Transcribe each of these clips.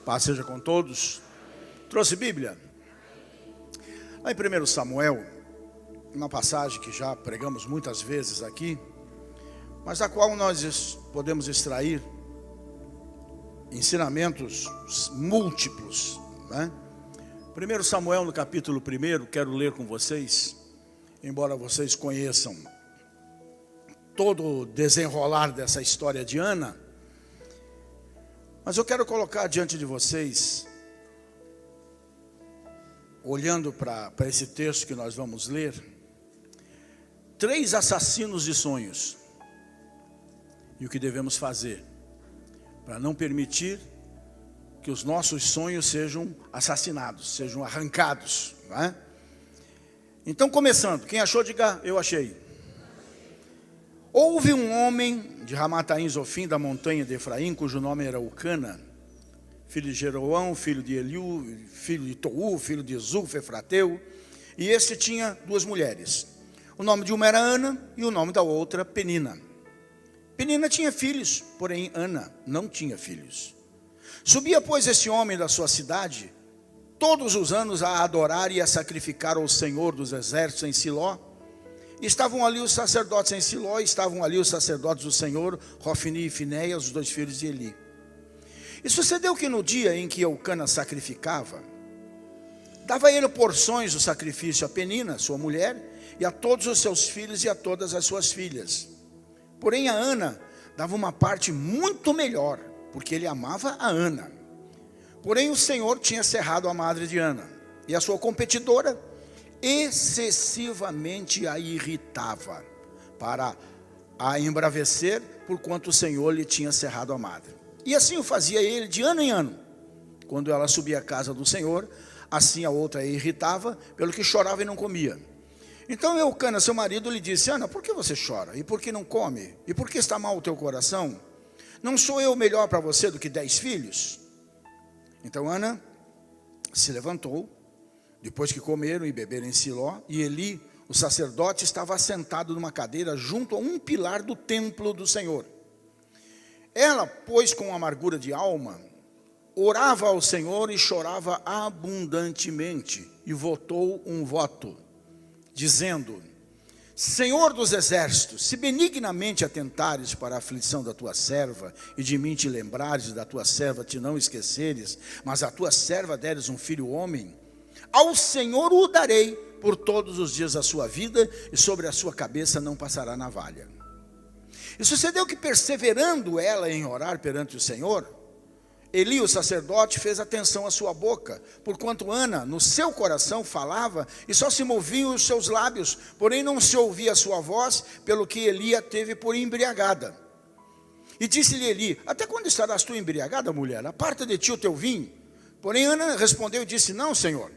Paz seja com todos. Trouxe Bíblia? Lá em 1 Samuel, uma passagem que já pregamos muitas vezes aqui, mas da qual nós podemos extrair ensinamentos múltiplos, né? 1 Samuel, no capítulo 1, quero ler com vocês, embora vocês conheçam todo o desenrolar dessa história de Ana, mas eu quero colocar diante de vocês, olhando para esse texto que nós vamos ler, 3 assassinos de sonhos, e o que devemos fazer para não permitir que os nossos sonhos sejam assassinados, sejam arrancados, não é? Então, começando, quem achou, diga, eu achei. Houve um homem de Ramataim Zofim, da montanha de Efraim, cujo nome era Eucana, filho de Jeroão, filho de Eliú, filho de Tou, filho de Zulfa, Efrateu, e este tinha 2 mulheres. O nome de uma era Ana e o nome da outra Penina. Penina tinha filhos, porém Ana não tinha filhos. Subia, pois, esse homem da sua cidade, todos os anos a adorar e a sacrificar ao Senhor dos exércitos em Siló. Estavam ali os sacerdotes em Siló, estavam ali os sacerdotes do Senhor, Hofni e Finéias, os 2 filhos de Eli. E sucedeu que no dia em que Eucana sacrificava, dava ele porções do sacrifício a Penina, sua mulher, e a todos os seus filhos e a todas as suas filhas. Porém a Ana dava uma parte muito melhor, porque ele amava a Ana. Porém o Senhor tinha cerrado a madre de Ana, e a sua competidora excessivamente a irritava, para a embravecer, porquanto o Senhor lhe tinha cerrado a madre. E assim o fazia ele de ano em ano. Quando ela subia à casa do Senhor, assim a outra a irritava, pelo que chorava e não comia. Então Eucana, seu marido, lhe disse: Ana, por que você chora? E por que não come? E por que está mal o teu coração? Não sou eu melhor para você do que 10 filhos? Então Ana se levantou, depois que comeram e beberam em Siló, e Eli, o sacerdote, estava assentado numa cadeira junto a um pilar do templo do Senhor. Ela, pois, com amargura de alma, orava ao Senhor e chorava abundantemente, e votou um voto, dizendo: Senhor dos exércitos, se benignamente atentares para a aflição da tua serva, e de mim te lembrares, da tua serva te não esqueceres, mas a tua serva deres um filho homem, ao Senhor o darei por todos os dias da sua vida, e sobre a sua cabeça não passará navalha. E sucedeu que, perseverando ela em orar perante o Senhor, Eli, o sacerdote, fez atenção à sua boca, porquanto Ana, no seu coração, falava, e só se moviam os seus lábios, porém não se ouvia a sua voz, pelo que Eli a teve por embriagada. E disse-lhe Eli: até quando estarás tu embriagada, mulher? Aparta de ti o teu vinho. Porém Ana respondeu e disse: não, Senhor,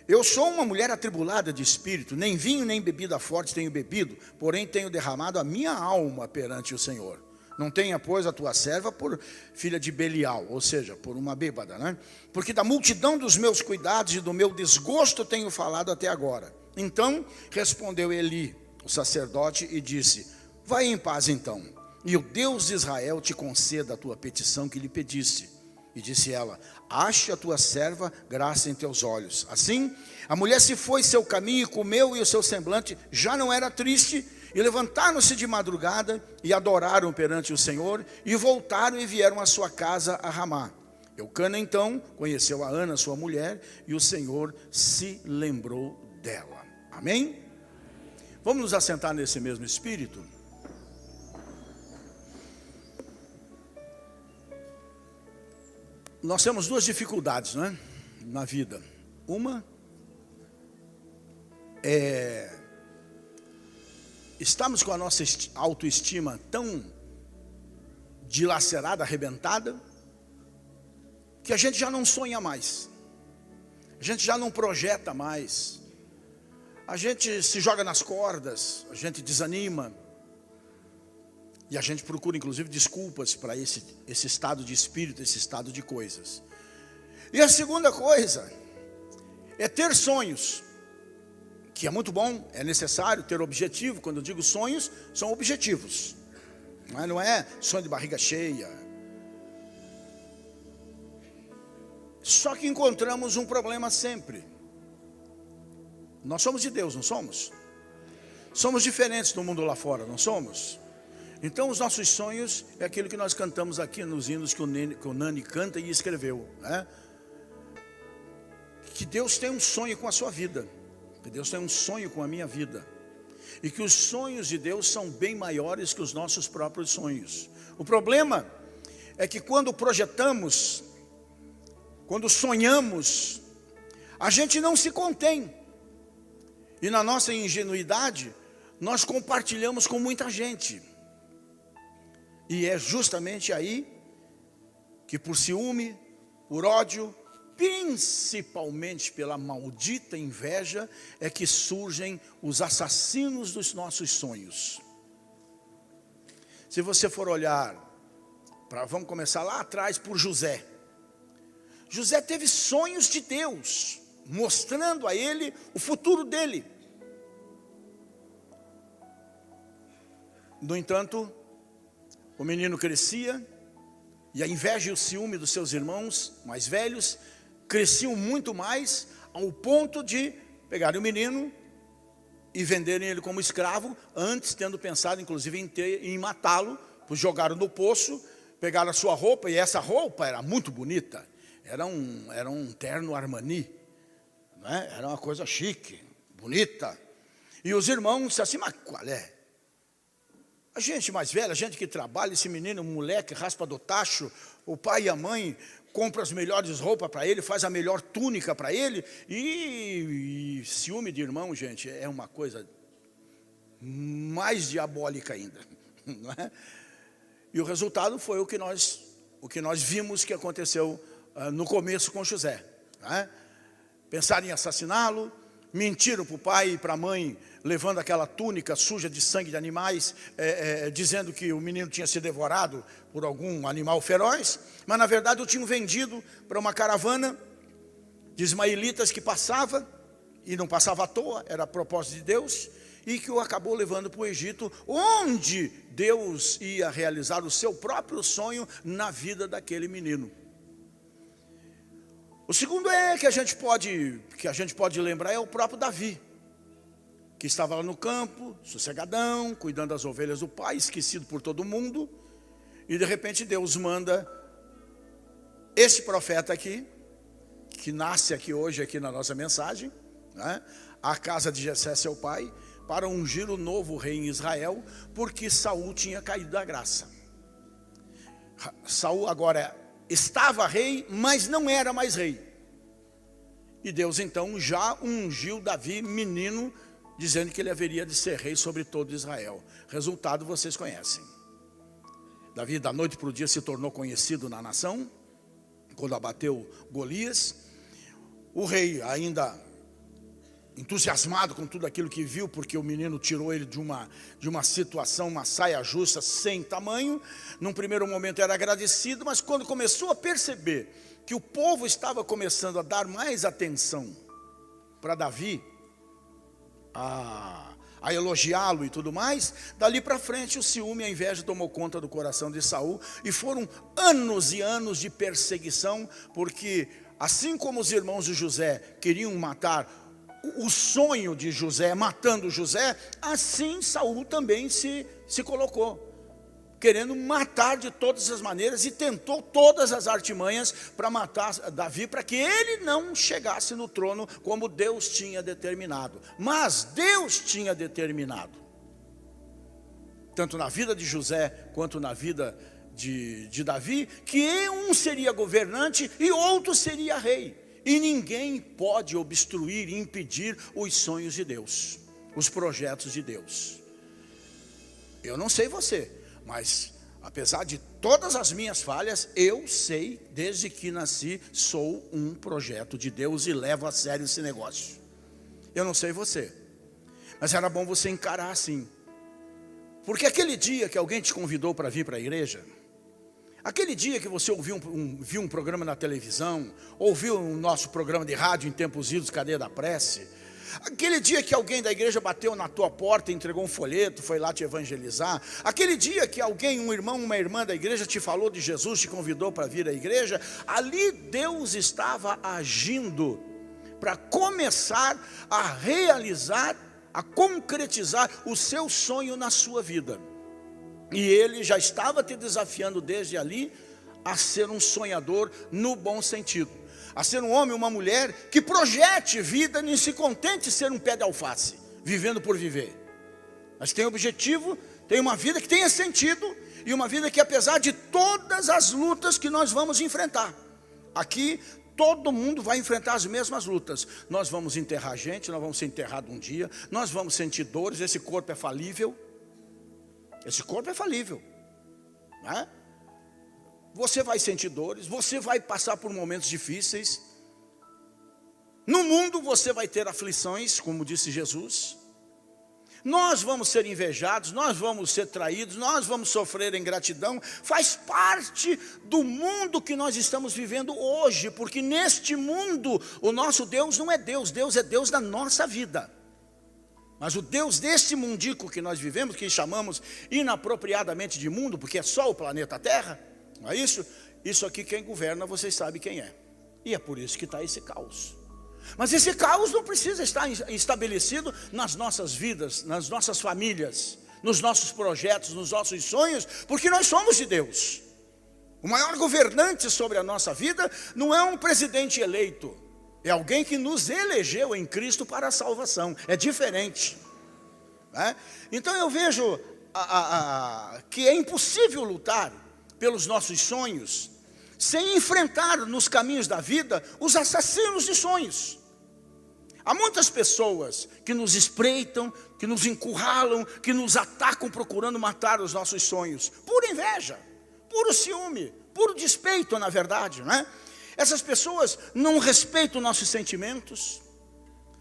eu sou uma mulher atribulada de espírito, nem vinho nem bebida forte tenho bebido, porém tenho derramado a minha alma perante o Senhor. Não tenha, pois, a tua serva por filha de Belial, ou seja, por uma bêbada, né? Porque da multidão dos meus cuidados e do meu desgosto tenho falado até agora. Então respondeu Eli, o sacerdote, e disse: vai em paz então, e o Deus de Israel te conceda a tua petição que lhe pediste. E disse ela: ache a tua serva graça em teus olhos. Assim a mulher se foi seu caminho e comeu, e o seu semblante já não era triste. E levantaram-se de madrugada e adoraram perante o Senhor, e voltaram e vieram à sua casa a Ramá. Eucana então conheceu a Ana, sua mulher, e o Senhor se lembrou dela. Amém? Vamos nos assentar nesse mesmo espírito? Nós temos 2 dificuldades, não é? Na vida. Uma é estamos com a nossa autoestima tão dilacerada, arrebentada, que a gente já não sonha mais, a gente já não projeta mais, a gente se joga nas cordas, a gente desanima, e a gente procura inclusive desculpas para esse estado de espírito, esse estado de coisas. E a segunda coisa é ter sonhos, que é muito bom, é necessário ter objetivo. Quando eu digo sonhos, são objetivos, não é sonho de barriga cheia, Só que encontramos um problema sempre. Nós somos de Deus, não somos? Somos diferentes do mundo lá fora, não somos? Então os nossos sonhos é aquilo que nós cantamos aqui nos hinos que o Nani canta e escreveu, né? Que Deus tem um sonho com a sua vida, que Deus tem um sonho com a minha vida, e que os sonhos de Deus são bem maiores que os nossos próprios sonhos. O problema é que quando projetamos, quando sonhamos, a gente não se contém, e na nossa ingenuidade nós compartilhamos com muita gente. E é justamente aí que, por ciúme, por ódio, principalmente pela maldita inveja, é que surgem os assassinos dos nossos sonhos. Se você for olhar, vamos começar lá atrás por José. José teve sonhos de Deus, mostrando a ele o futuro dele. No entanto, o menino crescia, e a inveja e o ciúme dos seus irmãos mais velhos cresciam muito mais, ao ponto de pegarem o menino e venderem ele como escravo, antes tendo pensado inclusive em matá-lo, pois jogaram no poço, pegaram a sua roupa, e essa roupa era muito bonita, era um terno Armani, né? Era uma coisa chique, bonita, e os irmãos disseram assim, mas qual é? A gente mais velha, a gente que trabalha, esse menino, um moleque, raspa do tacho, o pai e a mãe compram as melhores roupas para ele, faz a melhor túnica para ele, e ciúme de irmão, gente, é uma coisa mais diabólica ainda, não é? E o resultado foi o que nós vimos que aconteceu no começo com José, não é? Pensaram em assassiná-lo, mentiram para o pai e para a mãe, levando aquela túnica suja de sangue de animais, dizendo que o menino tinha sido devorado por algum animal feroz, mas na verdade o tinham vendido para uma caravana de ismaelitas que passava, e não passava à toa, era a propósito de Deus, e que o acabou levando para o Egito, onde Deus ia realizar o seu próprio sonho na vida daquele menino. O segundo que a gente pode lembrar é o próprio Davi, que estava lá no campo, sossegadão, cuidando das ovelhas do pai, esquecido por todo mundo, e de repente Deus manda esse profeta aqui, que nasce aqui hoje, aqui na nossa mensagem, né? A casa de Jessé, seu pai, para ungir o novo rei em Israel, porque Saul tinha caído da graça. Saul agora estava rei, mas não era mais rei. E Deus então já ungiu Davi, menino, dizendo que ele haveria de ser rei sobre todo Israel. Resultado vocês conhecem. Davi da noite para o dia se tornou conhecido na nação, quando abateu Golias. O rei ainda entusiasmado com tudo aquilo que viu, porque o menino tirou ele de uma situação, uma saia justa, sem tamanho. Num primeiro momento era agradecido, mas quando começou a perceber que o povo estava começando a dar mais atenção para Davi, a elogiá-lo e tudo mais, dali para frente o ciúme e a inveja tomou conta do coração de Saul, e foram anos e anos de perseguição, porque assim como os irmãos de José queriam matar o sonho de José, matando José, assim Saul também se colocou, querendo matar de todas as maneiras, e tentou todas as artimanhas para matar Davi, para que ele não chegasse no trono como Deus tinha determinado. Mas Deus tinha determinado, tanto na vida de José quanto na vida de Davi, que um seria governante e outro seria rei. E ninguém pode obstruir e impedir os sonhos de Deus, os projetos de Deus. Eu não sei você, mas apesar de todas as minhas falhas, eu sei, desde que nasci, sou um projeto de Deus e levo a sério esse negócio. Eu não sei você, mas era bom você encarar assim. Porque aquele dia que alguém te convidou para vir para a igreja, aquele dia que você viu um programa na televisão, ouviu o nosso programa de rádio em tempos idos, Cadeia da Prece, Aquele dia que alguém da igreja bateu na tua porta, entregou um folheto, foi lá te evangelizar. Aquele dia que alguém, um irmão, uma irmã da igreja te falou de Jesus, te convidou para vir à igreja. Ali Deus estava agindo para começar a realizar, a concretizar o seu sonho na sua vida. E Ele já estava te desafiando desde ali a ser um sonhador no bom sentido. A ser um homem, uma mulher que projete vida e não se contente de ser um pé de alface, vivendo por viver. Mas tem objetivo, tem uma vida que tenha sentido, e uma vida que, apesar de todas as lutas que nós vamos enfrentar, aqui todo mundo vai enfrentar as mesmas lutas. Nós vamos enterrar gente, nós vamos ser enterrados um dia, nós vamos sentir dores, esse corpo é falível. Esse corpo é falível, né? Você vai sentir dores, você vai passar por momentos difíceis. No mundo você vai ter aflições, como disse Jesus. Nós vamos ser invejados, nós vamos ser traídos, nós vamos sofrer ingratidão. Faz parte do mundo que nós estamos vivendo hoje, porque neste mundo o nosso Deus não é Deus, Deus é Deus da nossa vida. Mas o Deus deste mundico que nós vivemos, que chamamos inapropriadamente de mundo, porque é só o planeta Terra, não é isso? Isso aqui quem governa, vocês sabem quem é. E é por isso que está esse caos. Mas esse caos não precisa estar estabelecido nas nossas vidas, nas nossas famílias, nos nossos projetos, nos nossos sonhos, porque nós somos de Deus. O maior governante sobre a nossa vida não é um presidente eleito, é alguém que nos elegeu em Cristo para a salvação. É diferente, né? Então eu vejo que é impossível lutar pelos nossos sonhos sem enfrentar nos caminhos da vida os assassinos de sonhos. Há muitas pessoas que nos espreitam, que nos encurralam, que nos atacam procurando matar os nossos sonhos. Pura inveja, puro ciúme, puro despeito, na verdade, não é? Essas pessoas não respeitam nossos sentimentos,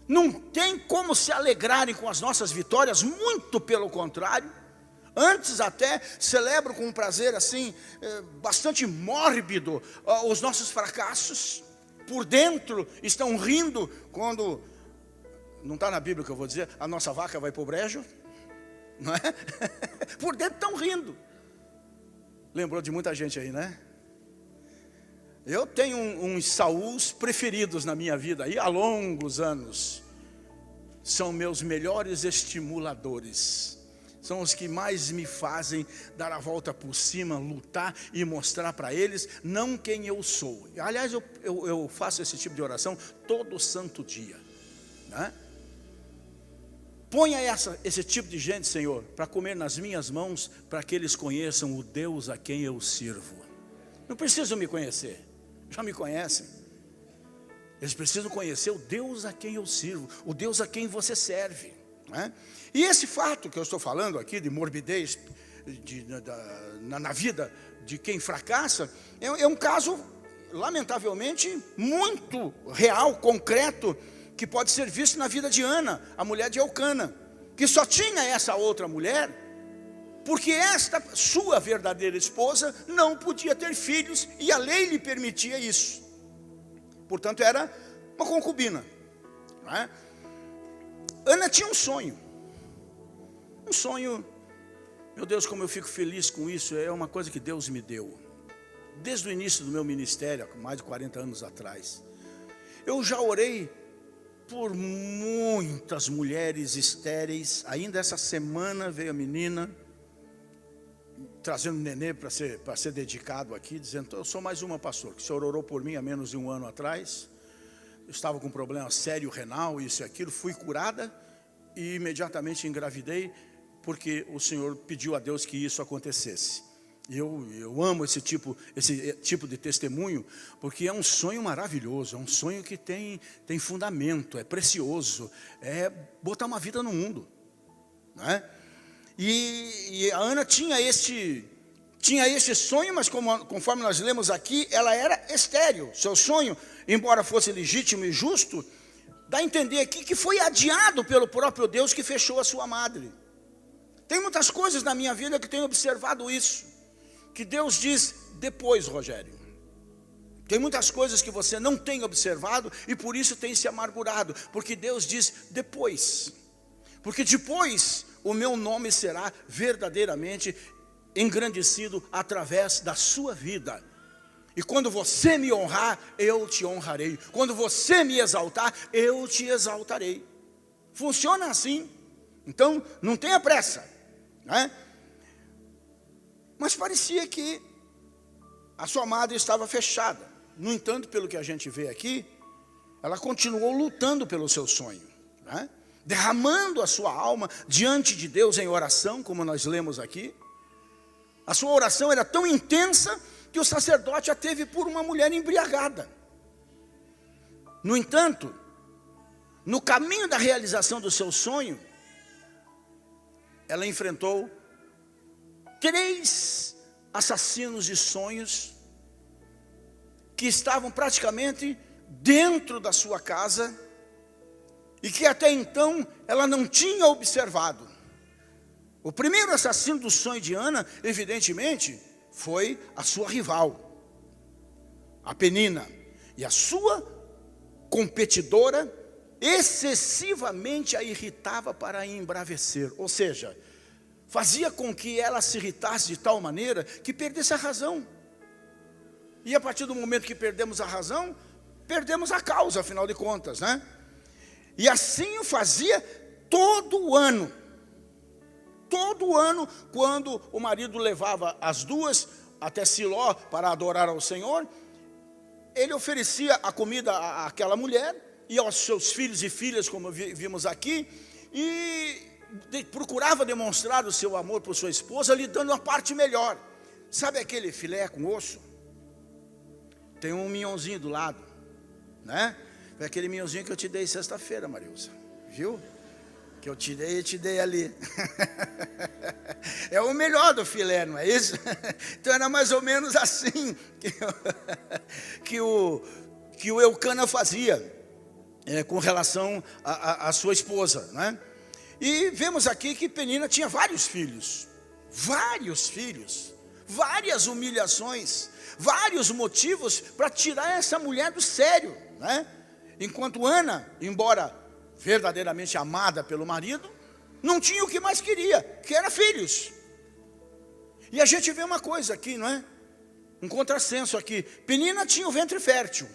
não tem como se alegrarem com as nossas vitórias, muito pelo contrário. Antes até celebram com um prazer assim, bastante mórbido, os nossos fracassos. Por dentro estão rindo quando, não está na Bíblia que eu vou dizer, a nossa vaca vai para o brejo, não é? Por dentro estão rindo. Lembrou de muita gente aí, né? Eu tenho uns Sauls preferidos na minha vida, aí há longos anos. São meus melhores estimuladores. São os que mais me fazem dar a volta por cima, lutar e mostrar para eles não quem eu sou. Aliás, eu faço esse tipo de oração todo santo dia, né? Ponha esse tipo de gente, Senhor, para comer nas minhas mãos, para que eles conheçam o Deus a quem eu sirvo. Não precisam me conhecer, já me conhecem. Eles precisam conhecer o Deus a quem eu sirvo, o Deus a quem você serve, né? E esse fato que eu estou falando aqui, de morbidez na vida de quem fracassa, é um caso, lamentavelmente, muito real, concreto, que pode ser visto na vida de Ana, a mulher de Elcana, que só tinha essa outra mulher, porque esta sua verdadeira esposa não podia ter filhos, e a lei lhe permitia isso. Portanto, era uma concubina, não é? Ana tinha um sonho, meu Deus, como eu fico feliz com isso, é uma coisa que Deus me deu. Desde o início do meu ministério, há mais de 40 anos atrás, eu já orei por muitas mulheres estéreis. Ainda essa semana veio a menina, trazendo um nenê para ser dedicado aqui, dizendo: eu sou mais uma, pastor, que o senhor orou por mim há menos de um ano atrás. Eu estava com um problema sério renal, isso e aquilo, fui curada e imediatamente engravidei, porque o Senhor pediu a Deus que isso acontecesse. Eu amo esse tipo de testemunho, porque é um sonho maravilhoso, é um sonho que tem fundamento, é precioso, é botar uma vida no mundo, não é? E a Ana tinha esse sonho, mas conforme nós lemos aqui, ela era estéril. Seu sonho, embora fosse legítimo e justo, dá a entender aqui que foi adiado pelo próprio Deus, que fechou a sua madre. Tem muitas coisas na minha vida que tenho observado isso, que Deus diz: depois, Rogério, Tem muitas coisas que você não tem observado e por isso tem se amargurado, porque Deus diz depois, porque depois o meu nome será verdadeiramente engrandecido através da sua vida. E quando você me honrar, eu te honrarei. Quando você me exaltar, eu te exaltarei. Funciona assim. Então, não tenha pressa, né? Mas parecia que a sua madre estava fechada. No entanto, pelo que a gente vê aqui, ela continuou lutando pelo seu sonho, né? Derramando a sua alma diante de Deus em oração, como nós lemos aqui. A sua oração era tão intensa que o sacerdote a teve por uma mulher embriagada. No entanto, no caminho da realização do seu sonho, ela enfrentou 3 assassinos de sonhos que estavam praticamente dentro da sua casa e que até então ela não tinha observado. O primeiro assassino do sonho de Ana, evidentemente, foi a sua rival, a Penina, e a sua competidora excessivamente a irritava para a embravecer, ou seja, fazia com que ela se irritasse de tal maneira que perdesse a razão. E a partir do momento que perdemos a razão, perdemos a causa, afinal de contas, né? E assim o fazia todo ano. Todo ano, quando o marido levava as duas até Siló para adorar ao Senhor, ele oferecia a comida àquela mulher e aos seus filhos e filhas, como vimos aqui, e procurava demonstrar o seu amor por sua esposa, lhe dando a parte melhor. Sabe aquele filé com osso? Tem um minhãozinho do lado, né? Foi aquele minhãozinho que eu te dei sexta-feira, Marilza, viu? Que eu tirei e te dei ali. É o melhor do filé, não é isso? Então era mais ou menos assim que o Eucana fazia com relação à sua esposa, né? E vemos aqui que Penina tinha vários filhos, várias humilhações, vários motivos para tirar essa mulher do sério, né? Enquanto Ana, embora verdadeiramente amada pelo marido, não tinha o que mais queria, que era filhos. E a gente vê uma coisa aqui, não é? Um contrassenso aqui. Penina tinha o ventre fértil,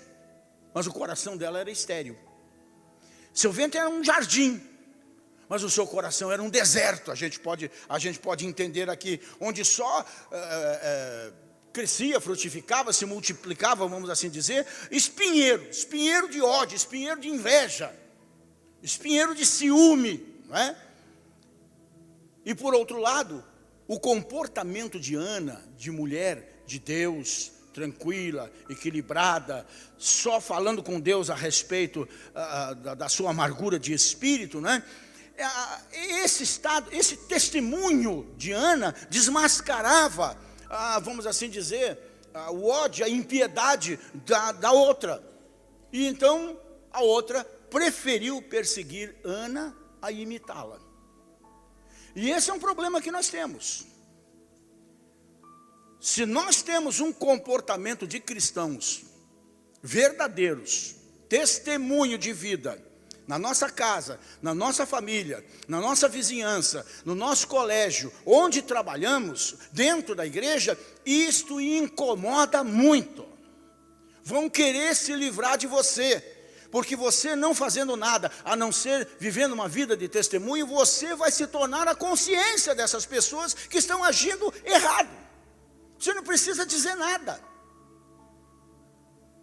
mas o coração dela era estéril. Seu ventre era um jardim, mas o seu coração era um deserto. A gente pode entender aqui, onde só crescia, frutificava, se multiplicava, vamos assim dizer, espinheiro de ódio, espinheiro de inveja, espinheiro de ciúme, não é? E por outro lado, o comportamento de Ana, de mulher de Deus, tranquila, equilibrada, só falando com Deus a respeito da sua amargura de espírito, né? Esse testemunho de Ana desmascarava, vamos assim dizer, o ódio, a impiedade da outra. E então a outra preferiu perseguir Ana a imitá-la. E esse é um problema que nós temos. Se nós temos um comportamento de cristãos verdadeiros, testemunho de vida, na nossa casa, na nossa família, na nossa vizinhança, no nosso colégio, onde trabalhamos, dentro da igreja, isto incomoda muito. Vão querer se livrar de você, porque você não fazendo nada, a não ser vivendo uma vida de testemunho, você vai se tornar a consciência dessas pessoas que estão agindo errado. Você não precisa dizer nada.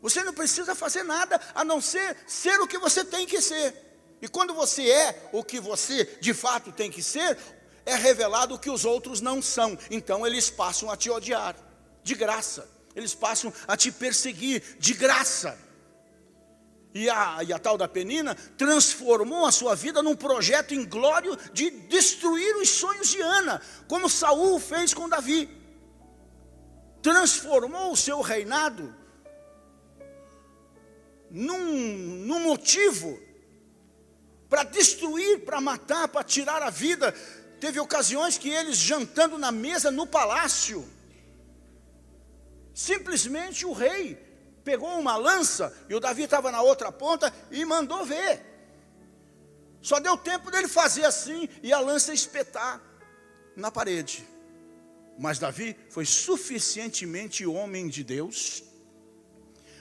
Você não precisa fazer nada, a não ser o que você tem que ser. E quando você é o que você de fato tem que ser, é revelado o que os outros não são. Então eles passam a te odiar, de graça. Eles passam a te perseguir, de graça. E a tal da Penina transformou a sua vida num projeto inglório de destruir os sonhos de Ana, como Saul fez com Davi. Transformou o seu reinado num motivo para destruir, para matar, para tirar a vida. Teve ocasiões que eles, jantando na mesa no palácio, simplesmente o rei pegou uma lança, e o Davi estava na outra ponta, e mandou ver. Só deu tempo dele fazer assim, e a lança espetar na parede. Mas Davi foi suficientemente homem de Deus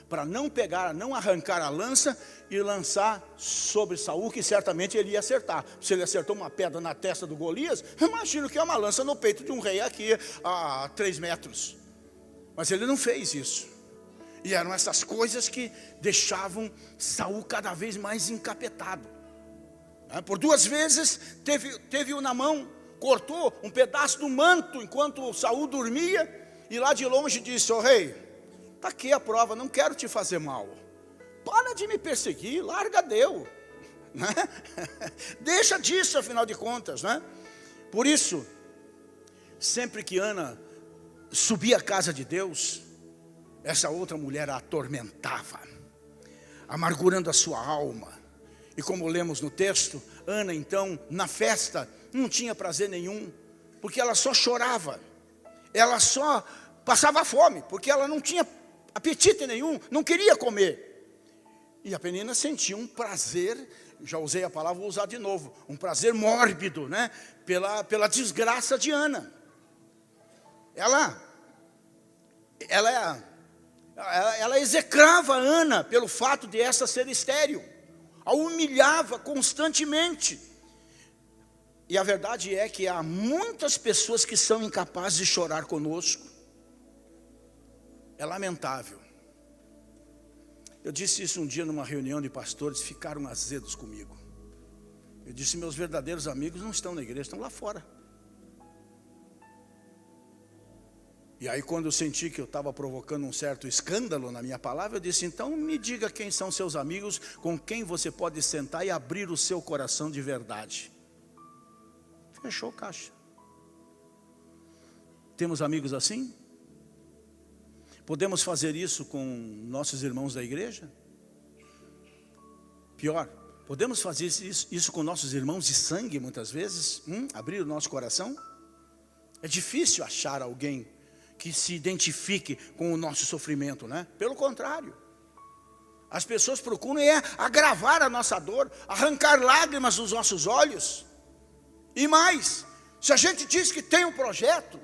para não pegar, não arrancar a lança e lançar sobre Saul, que certamente ele ia acertar. Se ele acertou uma pedra na testa do Golias, imagino que é uma lança no peito de um rei aqui a 3 metros. Mas ele não fez isso. E eram essas coisas que deixavam Saul cada vez mais encapetado. Por 2 vezes teve-o na mão, cortou um pedaço do manto enquanto Saul dormia, e lá de longe disse: "Ô rei, está aqui a prova, não quero te fazer mal. Para de me perseguir, larga Deus. Né? Deixa disso, afinal de contas. Né? Por isso, sempre que Ana subia à casa de Deus, essa outra mulher a atormentava, amargurando a sua alma. E como lemos no texto, Ana então, na festa, não tinha prazer nenhum, porque ela só chorava, ela só passava fome, porque ela não tinha apetite nenhum, não queria comer. E a Penina sentia um prazer, já usei a palavra, vou usar de novo, um prazer mórbido, né? Pela desgraça de Ana. Ela execrava Ana pelo fato de essa ser estéril, a humilhava constantemente. E a verdade é que há muitas pessoas que são incapazes de chorar conosco. É lamentável. Eu disse isso um dia numa reunião de pastores, ficaram azedos comigo. Eu disse: meus verdadeiros amigos não estão na igreja, estão lá fora. E aí quando eu senti que eu estava provocando um certo escândalo na minha palavra, eu disse: então me diga quem são seus amigos, com quem você pode sentar e abrir o seu coração de verdade. Fechou o caixa. Temos amigos assim? Podemos fazer isso com nossos irmãos da igreja? Pior, podemos fazer isso com nossos irmãos de sangue muitas vezes? Abrir o nosso coração? É difícil achar alguém que se identifique com o nosso sofrimento, né? Pelo contrário, as pessoas procuram agravar a nossa dor, arrancar lágrimas dos nossos olhos. E mais, se a gente diz que tem um projeto,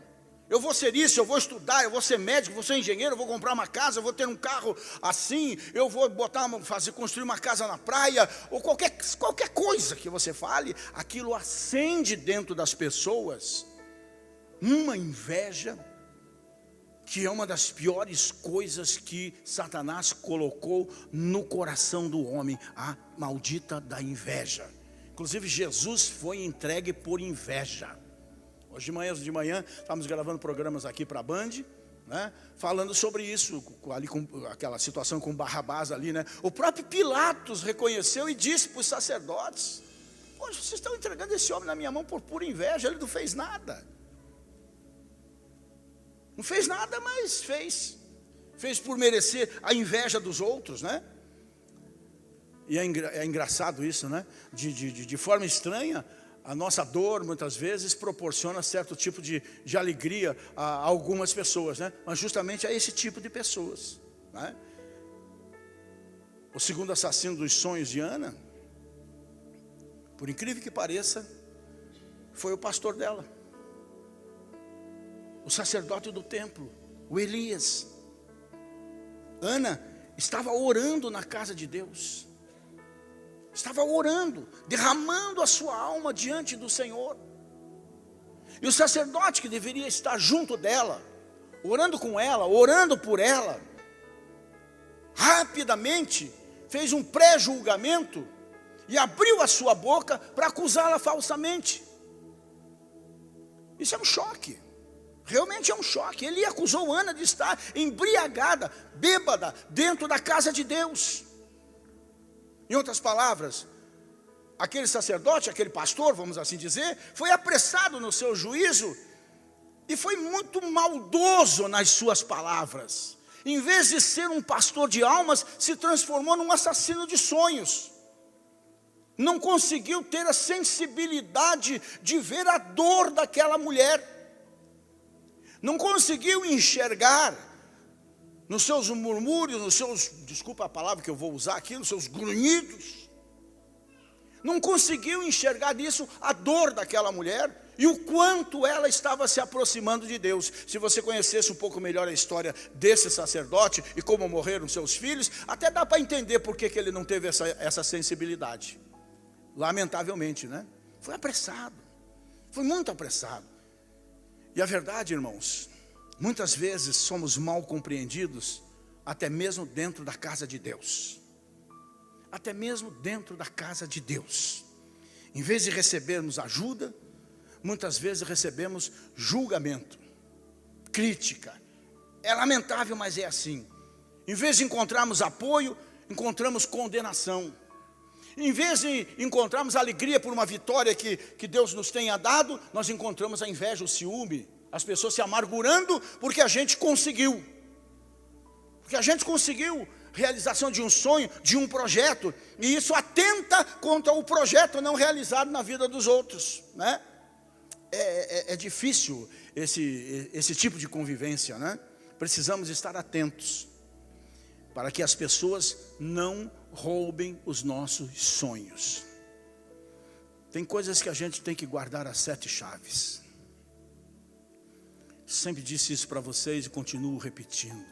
eu vou ser isso, eu vou estudar, eu vou ser médico, eu vou ser engenheiro, eu vou comprar uma casa, eu vou ter um carro assim, eu vou construir uma casa na praia, ou qualquer coisa que você fale, aquilo acende dentro das pessoas uma inveja, que é uma das piores coisas que Satanás colocou no coração do homem, a maldita da inveja. Inclusive Jesus foi entregue por inveja. Hoje de manhã estávamos gravando programas aqui para a Band, né, falando sobre isso, ali com aquela situação com Barrabás ali, né? O próprio Pilatos reconheceu e disse para os sacerdotes: poxa, vocês estão entregando esse homem na minha mão por pura inveja, ele não fez nada. Não fez nada, mas fez por merecer a inveja dos outros, né? E é engraçado isso, né? De forma estranha, a nossa dor muitas vezes proporciona certo tipo de alegria a algumas pessoas, né? Mas justamente a esse tipo de pessoas, né? O segundo assassino dos sonhos de Ana, por incrível que pareça, foi o pastor dela, o sacerdote do templo, o Elias. Ana estava orando na casa de Deus, estava orando, derramando a sua alma diante do Senhor. E o sacerdote que deveria estar junto dela, orando com ela, orando por ela, rapidamente fez um pré-julgamento e abriu a sua boca para acusá-la falsamente. Isso é um choque, realmente é um choque. Ele acusou Ana de estar embriagada, bêbada, dentro da casa de Deus. Em outras palavras, aquele sacerdote, aquele pastor, vamos assim dizer, foi apressado no seu juízo e foi muito maldoso nas suas palavras. Em vez de ser um pastor de almas, se transformou num assassino de sonhos. Não conseguiu ter a sensibilidade de ver a dor daquela mulher. Não conseguiu enxergar nos seus murmúrios, nos seus, desculpa a palavra que eu vou usar aqui, nos seus grunhidos. Não conseguiu enxergar nisso a dor daquela mulher e o quanto ela estava se aproximando de Deus. Se você conhecesse um pouco melhor a história desse sacerdote e como morreram seus filhos, até dá para entender por que ele não teve essa sensibilidade. Lamentavelmente, né? Foi apressado, foi muito apressado. E a verdade, irmãos, muitas vezes somos mal compreendidos, até mesmo dentro da casa de Deus. Até mesmo dentro da casa de Deus. Em vez de recebermos ajuda, muitas vezes recebemos julgamento, crítica. É lamentável, mas é assim. Em vez de encontrarmos apoio, encontramos condenação. Em vez de encontrarmos alegria por uma vitória que Deus nos tenha dado, nós encontramos a inveja, o ciúme, as pessoas se amargurando porque a gente conseguiu. Porque a gente conseguiu realização de um sonho, de um projeto, e isso atenta contra o projeto não realizado na vida dos outros, né? É difícil esse tipo de convivência, né? Precisamos estar atentos para que as pessoas não roubem os nossos sonhos. Tem coisas que a gente tem que guardar as 7 chaves. Sempre disse isso para vocês e continuo repetindo.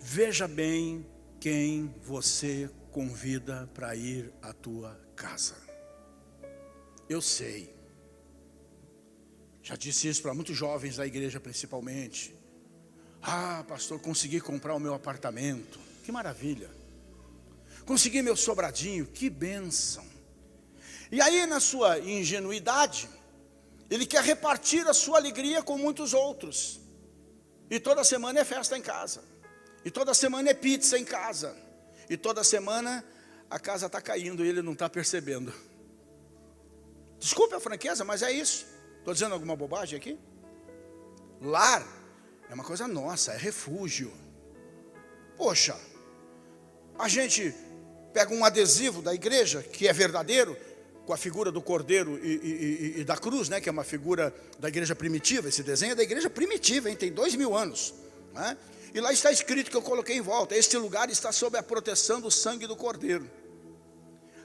Veja bem quem você convida para ir à tua casa. Eu sei. Já disse isso para muitos jovens da igreja principalmente. Ah, pastor, consegui comprar o meu apartamento. Que maravilha. Consegui meu sobradinho. Que bênção. E aí, na sua ingenuidade, ele quer repartir a sua alegria com muitos outros. E toda semana é festa em casa. E toda semana é pizza em casa. E toda semana a casa está caindo e ele não está percebendo. Desculpe a franqueza, mas é isso. Estou dizendo alguma bobagem aqui? Lar é uma coisa nossa, é refúgio. Poxa, a gente pega um adesivo da igreja, que é verdadeiro, com a figura do cordeiro e da cruz, né, que é uma figura da igreja primitiva. Esse desenho é da igreja primitiva, hein, tem 2000 anos, né? E lá está escrito, que eu coloquei em volta: este lugar está sob a proteção do sangue do cordeiro.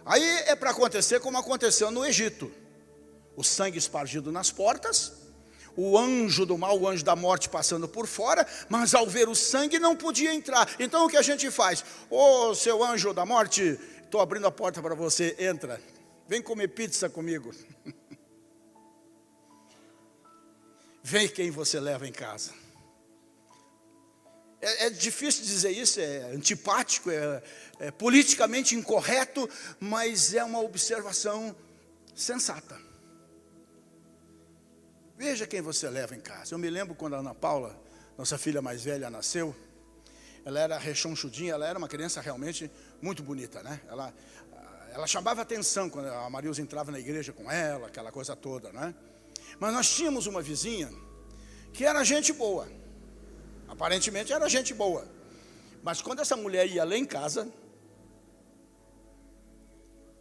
Aí é para acontecer como aconteceu no Egito. O sangue espargido nas portas, o anjo do mal, o anjo da morte passando por fora, mas ao ver o sangue não podia entrar. Então o que a gente faz? Ô, seu anjo da morte, estou abrindo a porta para você, entra. Vem comer pizza comigo. Vem quem você leva em casa. É difícil dizer isso, é antipático, é politicamente incorreto, mas é uma observação sensata. Veja quem você leva em casa. Eu me lembro quando a Ana Paula, nossa filha mais velha, nasceu. Ela era rechonchudinha, ela era uma criança realmente muito bonita, né? Ela chamava atenção quando a Marilza entrava na igreja com ela, aquela coisa toda, né? Mas nós tínhamos uma vizinha que era gente boa. Aparentemente era gente boa. Mas quando essa mulher ia lá em casa,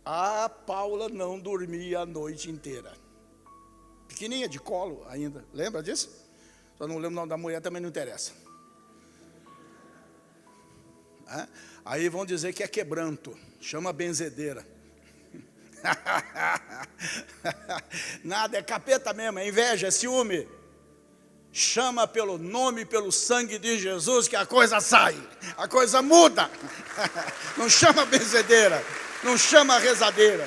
a Paula não dormia a noite inteira. Pequenininha, de colo ainda. Lembra disso? Só não lembro o nome da mulher, também não interessa. Aí vão dizer que é quebranto. Chama benzedeira. Nada, é capeta mesmo, é inveja, é ciúme. Chama pelo nome, pelo sangue de Jesus, que a coisa sai, a coisa muda. Não chama benzedeira, não chama rezadeira.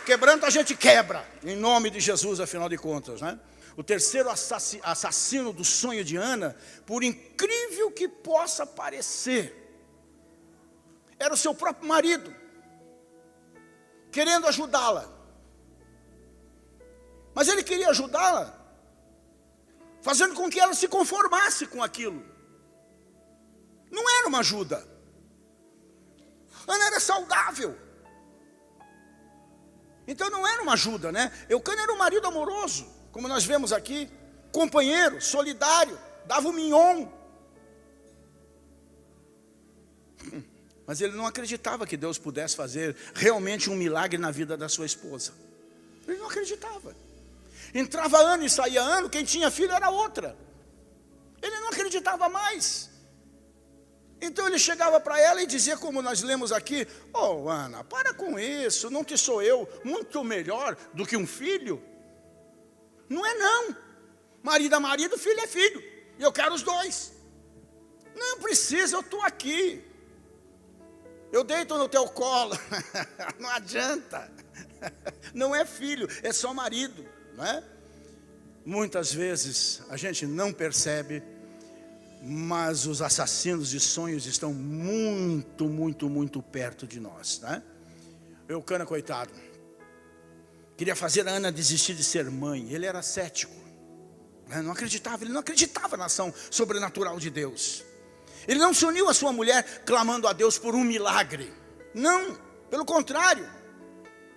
Quebranto a gente quebra, em nome de Jesus, afinal de contas, né? O terceiro assassino do sonho de Ana, por incrível que possa parecer, era o seu próprio marido, querendo ajudá-la. Mas ele queria ajudá-la, fazendo com que ela se conformasse com aquilo. Não era uma ajuda. Ana era saudável. Então não era uma ajuda, né? Eucana era um marido amoroso, como nós vemos aqui, companheiro, solidário, dava o mignon. Mas ele não acreditava que Deus pudesse fazer realmente um milagre na vida da sua esposa. Ele não acreditava. Entrava ano e saía ano, quem tinha filho era outra. aguentava mais. Então ele chegava para ela e dizia, como nós lemos aqui: "Oh, Ana, para com isso, não que sou eu muito melhor do que um filho?" Não é não. Marido é marido, filho é filho. E eu quero os dois. Não precisa, eu estou aqui. Eu deito no teu colo. Não adianta. Não é filho, é só marido, não é? Muitas vezes a gente não percebe, mas os assassinos de sonhos estão muito, muito, muito perto de nós, né? Eucana, coitado, queria fazer a Ana desistir de ser mãe. Ele era cético, né? Ele não acreditava na ação sobrenatural de Deus. Ele não se uniu à sua mulher clamando a Deus por um milagre. Não, pelo contrário.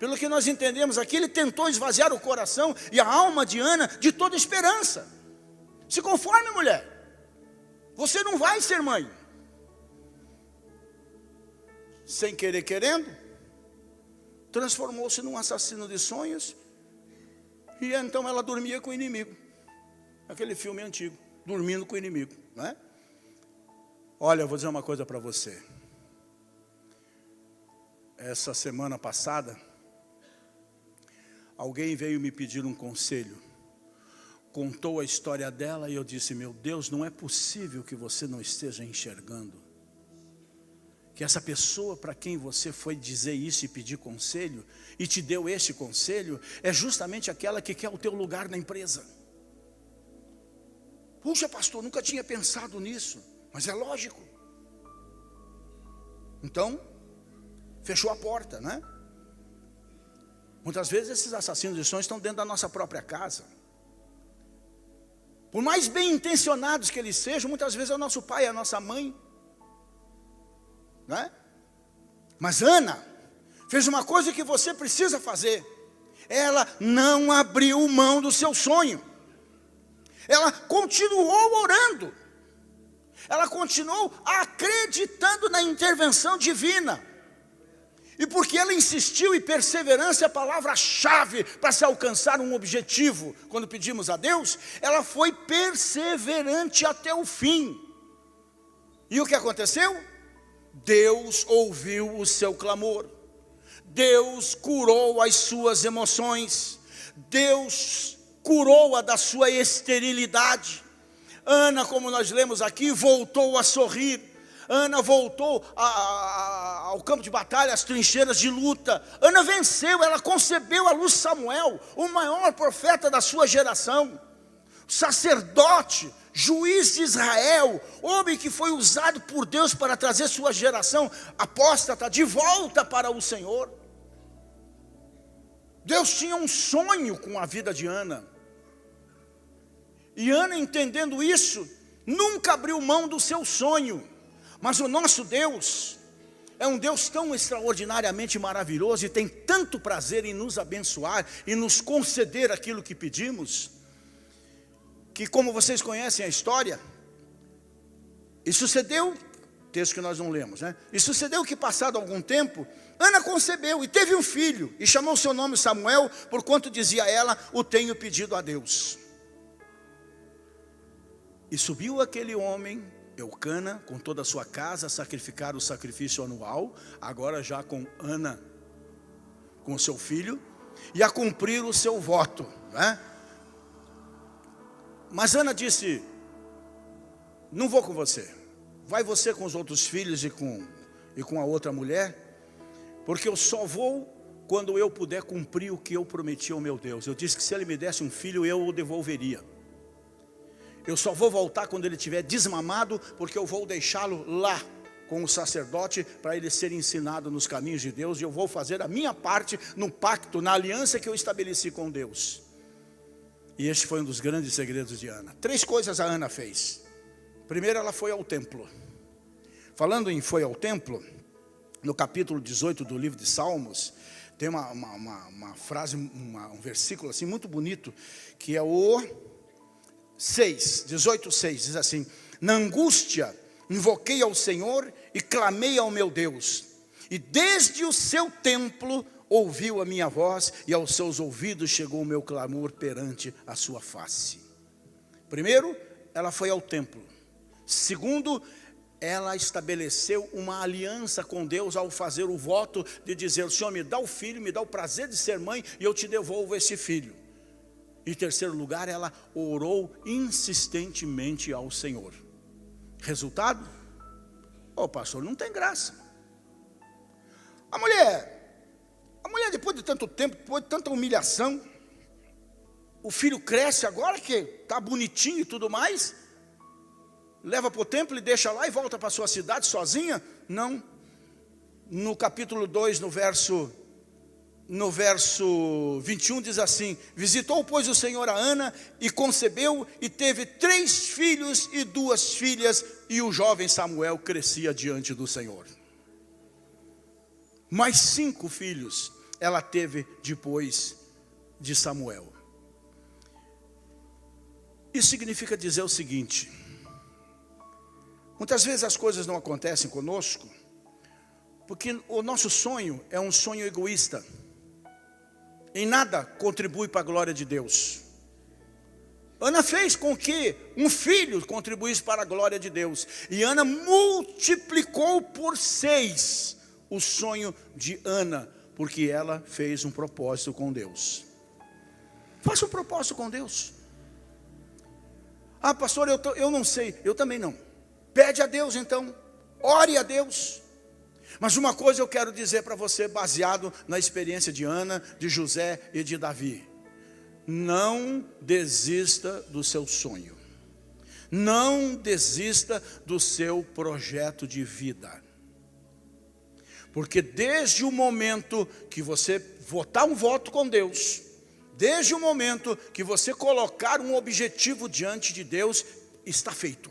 Pelo que nós entendemos aqui, ele tentou esvaziar o coração e a alma de Ana de toda esperança. Se conforme, mulher, você não vai ser mãe. Sem querer, querendo, transformou-se num assassino de sonhos. E então ela dormia com o inimigo. Aquele filme antigo, dormindo com o inimigo, não é? Olha, eu vou dizer uma coisa para você. Essa semana passada, alguém veio me pedir um conselho. Contou a história dela e eu disse: meu Deus, não é possível que você não esteja enxergando que essa pessoa para quem você foi dizer isso e pedir conselho, e te deu este conselho, é justamente aquela que quer o teu lugar na empresa. Puxa, pastor, nunca tinha pensado nisso. Mas é lógico. Então, fechou a porta, né? Muitas vezes esses assassinos de sonhos estão dentro da nossa própria casa. Por mais bem intencionados que eles sejam, muitas vezes é o nosso pai, é a nossa mãe, né? Mas Ana fez uma coisa que você precisa fazer. Ela não abriu mão do seu sonho. Ela continuou orando. Ela continuou acreditando na intervenção divina. E porque ela insistiu, e perseverança é a palavra-chave para se alcançar um objetivo, quando pedimos a Deus, ela foi perseverante até o fim. E o que aconteceu? Deus ouviu o seu clamor. Deus curou as suas emoções. Deus curou-a da sua esterilidade. Ana, como nós lemos aqui, voltou a sorrir. Ana voltou ao campo de batalha, às trincheiras de luta. Ana venceu, ela concebeu à luz Samuel, o maior profeta da sua geração. Sacerdote, juiz de Israel, homem que foi usado por Deus para trazer sua geração apóstata de volta para o Senhor. Deus tinha um sonho com a vida de Ana. E Ana, entendendo isso, nunca abriu mão do seu sonho. Mas o nosso Deus é um Deus tão extraordinariamente maravilhoso e tem tanto prazer em nos abençoar e nos conceder aquilo que pedimos, que, como vocês conhecem a história, e sucedeu, texto que nós não lemos, né? E sucedeu que, passado algum tempo, Ana concebeu e teve um filho, e chamou seu nome Samuel, porquanto dizia ela: o tenho pedido a Deus. E subiu aquele homem, Eucana, com toda a sua casa, a sacrificar o sacrifício anual, agora já com Ana, com seu filho, e a cumprir o seu voto, né? Mas Ana disse: não vou com você, vai você com os outros filhos e com a outra mulher, porque eu só vou quando eu puder cumprir o que eu prometi ao meu Deus. Eu disse que se ele me desse um filho, eu o devolveria. Eu só vou voltar quando ele estiver desmamado, porque eu vou deixá-lo lá com o sacerdote para ele ser ensinado nos caminhos de Deus, e eu vou fazer a minha parte no pacto, na aliança que eu estabeleci com Deus. E este foi um dos grandes segredos de Ana. 3 coisas a Ana fez. Primeiro, ela foi ao templo. Falando em foi ao templo, no capítulo 18 do livro de Salmos, tem uma frase, um versículo assim muito bonito, que é o 18:6, diz assim: na angústia invoquei ao Senhor e clamei ao meu Deus, e desde o seu templo ouviu a minha voz, e aos seus ouvidos chegou o meu clamor perante a sua face. Primeiro, ela foi ao templo. Segundo, ela estabeleceu uma aliança com Deus ao fazer o voto de dizer: o Senhor me dá o filho, me dá o prazer de ser mãe e eu te devolvo esse filho. Em terceiro lugar, ela orou insistentemente ao Senhor. Resultado? Pastor, não tem graça. A mulher depois de tanto tempo, depois de tanta humilhação, o filho cresce agora que está bonitinho e tudo mais, leva para o templo e deixa lá e volta para a sua cidade sozinha? Não. No capítulo 2, no verso 21 diz assim: visitou, pois, o Senhor a Ana, e concebeu, e teve 3 filhos e 2 filhas, e o jovem Samuel crescia diante do Senhor. Mais 5 filhos ela teve depois de Samuel. Isso significa dizer o seguinte: muitas vezes as coisas não acontecem conosco, porque o nosso sonho é um sonho egoísta. Em nada contribui para a glória de Deus. Ana fez com que um filho contribuísse para a glória de Deus. E Ana multiplicou por 6 o sonho de Ana, porque ela fez um propósito com Deus. Faça um propósito com Deus. Pastor, eu não sei. Eu também não. Pede a Deus então. Ore a Deus. Mas uma coisa eu quero dizer para você, baseado na experiência de Ana, de José e de Davi: não desista do seu sonho, não desista do seu projeto de vida, porque desde o momento que você votar um voto com Deus, desde o momento que você colocar um objetivo diante de Deus, está feito,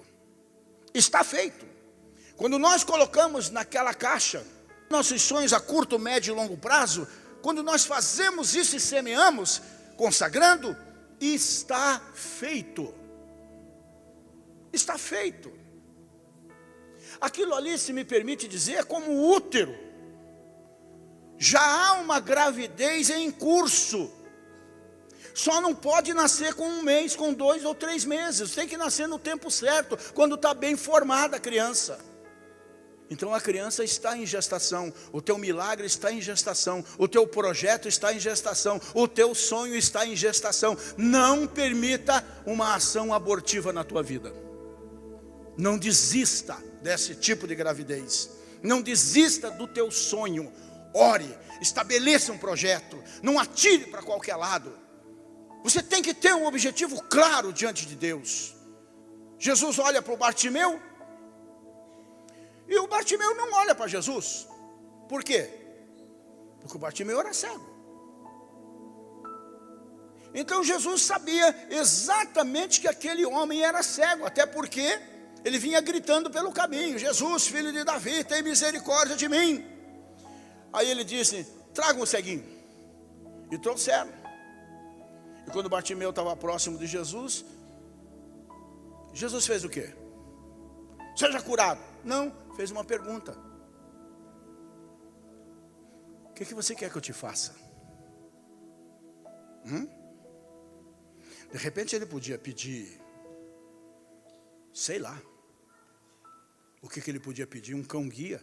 está feito. Quando nós colocamos naquela caixa nossos sonhos a curto, médio e longo prazo, quando nós fazemos isso e semeamos, consagrando, está feito. Está feito. Aquilo ali, se me permite dizer, é como o útero. Já há uma gravidez em curso. Só não pode nascer com 1 mês, com 2 ou 3 meses. Tem que nascer no tempo certo, quando está bem formada a criança. Então a criança está em gestação, o teu milagre está em gestação, o teu projeto está em gestação, o teu sonho está em gestação. Não permita uma ação abortiva na tua vida. Não desista desse tipo de gravidez. Não desista do teu sonho. Ore, estabeleça um projeto, não atire para qualquer lado. Você tem que ter um objetivo claro diante de Deus. Jesus olha para o Bartimeu, e o Bartimeu não olha para Jesus. Por quê? Porque o Bartimeu era cego. Então Jesus sabia exatamente que aquele homem era cego, até porque ele vinha gritando pelo caminho: Jesus, filho de Davi, tem misericórdia de mim. Aí ele disse: traga um ceguinho. E trouxeram. E quando Bartimeu estava próximo de Jesus, Jesus fez o quê? Seja curado. Não, fez uma pergunta: o que você quer que eu te faça? De repente ele podia pedir, sei lá, o que ele podia pedir? Um cão guia,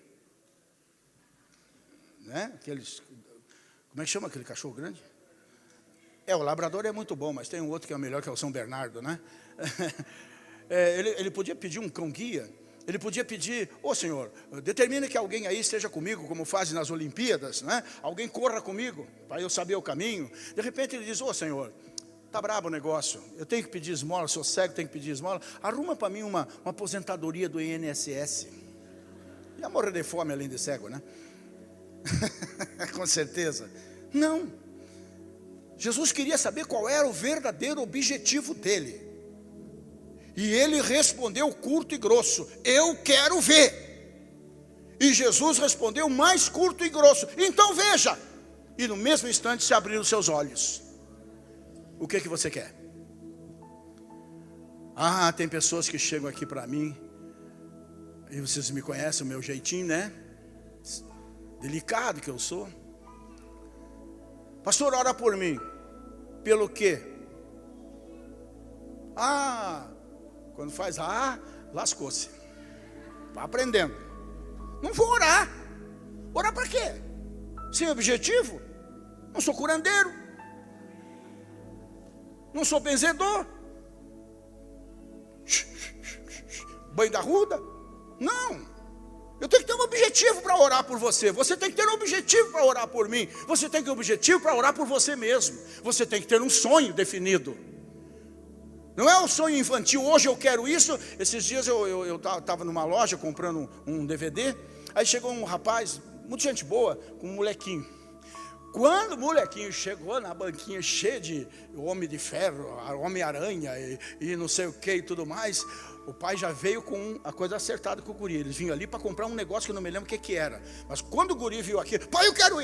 né? Aqueles, como é que chama aquele cachorro grande? O labrador é muito bom, mas tem um outro que é o melhor, que é o São Bernardo, né? Ele podia pedir um cão guia. Ele podia pedir: Senhor, determine que alguém aí esteja comigo, como fazem nas Olimpíadas, né? Alguém corra comigo, para eu saber o caminho. De repente ele diz: Senhor, está brabo o negócio, eu tenho que pedir esmola, sou cego, tenho que pedir esmola. Arruma para mim uma aposentadoria do INSS. Ia morrer de fome além de cego, né? Com certeza. Não. Jesus queria saber qual era o verdadeiro objetivo dele. E ele respondeu curto e grosso: eu quero ver. E Jesus respondeu mais curto e grosso: então veja. E no mesmo instante se abriram os seus olhos. O que você quer? Tem pessoas que chegam aqui para mim, e vocês me conhecem o meu jeitinho, né? Delicado que eu sou. Pastor, ora por mim. Pelo quê? Quando faz lascou-se. Vai aprendendo. Não vou orar. Orar para quê? Sem objetivo? Não sou curandeiro. Não sou benzedor. Banho da ruda? Não. Eu tenho que ter um objetivo para orar por você. Você tem que ter um objetivo para orar por mim. Você tem que ter um objetivo para orar por você mesmo. Você tem que ter um sonho definido. Não é um sonho infantil, hoje eu quero isso. Esses dias eu estava numa loja comprando um DVD. Aí chegou um rapaz, muita gente boa, com um molequinho. Quando o molequinho chegou na banquinha cheia de Homem de Ferro, Homem-Aranha e não sei o que e tudo mais, o pai já veio com a coisa acertada com o guri. Eles vinham ali para comprar um negócio que eu não me lembro o que era. Mas quando o guri viu aquilo, pai, eu quero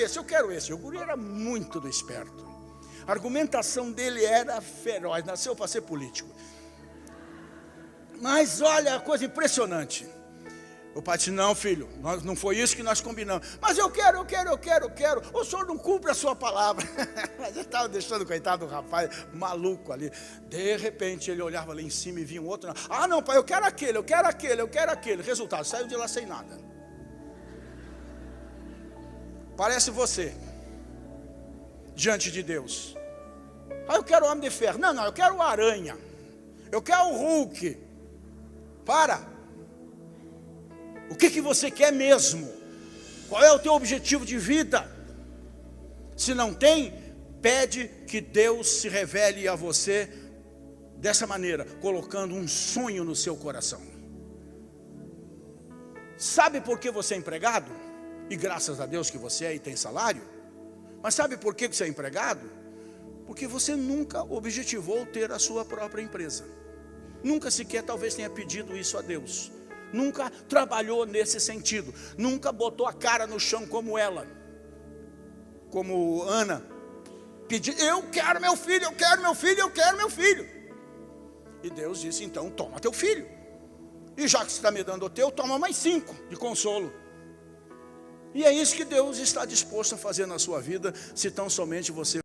esse. E o guri era muito do esperto. A argumentação dele era feroz, nasceu para ser político. Mas olha, coisa impressionante. O pai disse, não filho, não foi isso que nós combinamos. Mas eu quero. O senhor não cumpre a sua palavra. Mas ele estava deixando o coitado do rapaz maluco ali. De repente ele olhava ali em cima e vinha um outro. Ah não pai, eu quero aquele. Resultado, saiu de lá sem nada. Parece você diante de Deus. Ah, eu quero o Homem de Ferro. Não, eu quero o Aranha. Eu quero o Hulk. Para. O que você quer mesmo? Qual é o teu objetivo de vida? Se não tem, pede que Deus se revele a você dessa maneira, colocando um sonho no seu coração. Sabe por que você é empregado? E graças a Deus que você é e tem salário. Mas sabe por que você é empregado? Porque você nunca objetivou ter a sua própria empresa. Nunca sequer talvez tenha pedido isso a Deus. Nunca trabalhou nesse sentido. Nunca botou a cara no chão como ela. Como Ana. Pediu, eu quero meu filho. E Deus disse, então toma teu filho. E já que você está me dando o teu, toma mais 5 de consolo. E é isso que Deus está disposto a fazer na sua vida, se tão somente você